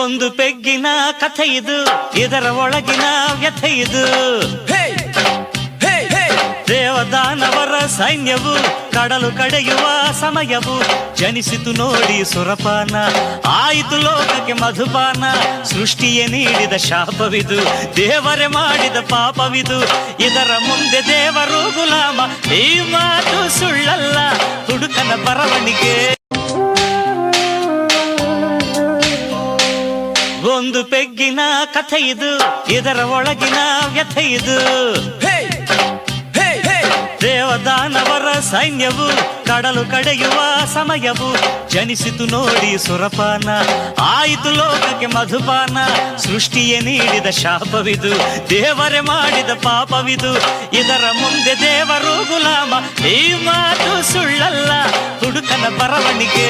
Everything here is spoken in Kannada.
ಒಂದು ಪೆಗ್ಗಿನ ಕಥೆ ಇದು, ಇದರ ಒಳಗಿನ ವ್ಯಥೆ ಇದು. ದೇವದಾನವರ ಸೈನ್ಯವು ಕಡಲು ಕಡೆಯುವ ಸಮಯವು, ಜನಿಸಿತು ನೋಡಿ ಸುರಪಾನ, ಆಯಿತು ಲೋಕಕ್ಕೆ ಮಧುಪಾನ. ಸೃಷ್ಟಿಯೇ ನೀಡಿದ ಶಾಪವಿದು, ದೇವರೇ ಮಾಡಿದ ಪಾಪವಿದು. ಇದರ ಮುಂದೆ ದೇವರು ಗುಲಾಮ, ಈ ಮಾತು ಸುಳ್ಳಲ್ಲ ಹುಡುಕನ ಬರವಣಿಗೆ. ಒಂದು ಪೆಗ್ಗಿನ ಕಥೆ ಇದು, ಇದರ ಒಳಗಿನ ವ್ಯಥೆ ಇದು. ದೇವದಾನವರ ಸೈನ್ಯವು ಕಡಲು ಕಡೆಯುವ ಸಮಯವು, ಜನಿಸಿತು ನೋಡಿ ಸುರಪಾನ, ಆಯಿತು ಲೋಕಕ್ಕೆ ಮಧುಪಾನ. ಸೃಷ್ಟಿಯೇ ನೀಡಿದ ಶಾಪವಿದು, ದೇವರೇ ಮಾಡಿದ ಪಾಪವಿದು. ಇದರ ಮುಂದೆ ದೇವರು ಗುಲಾಮ, ಈ ಮಾತು ಸುಳ್ಳಲ್ಲ ಹುಡುಕನ ಬರವಣಿಗೆ.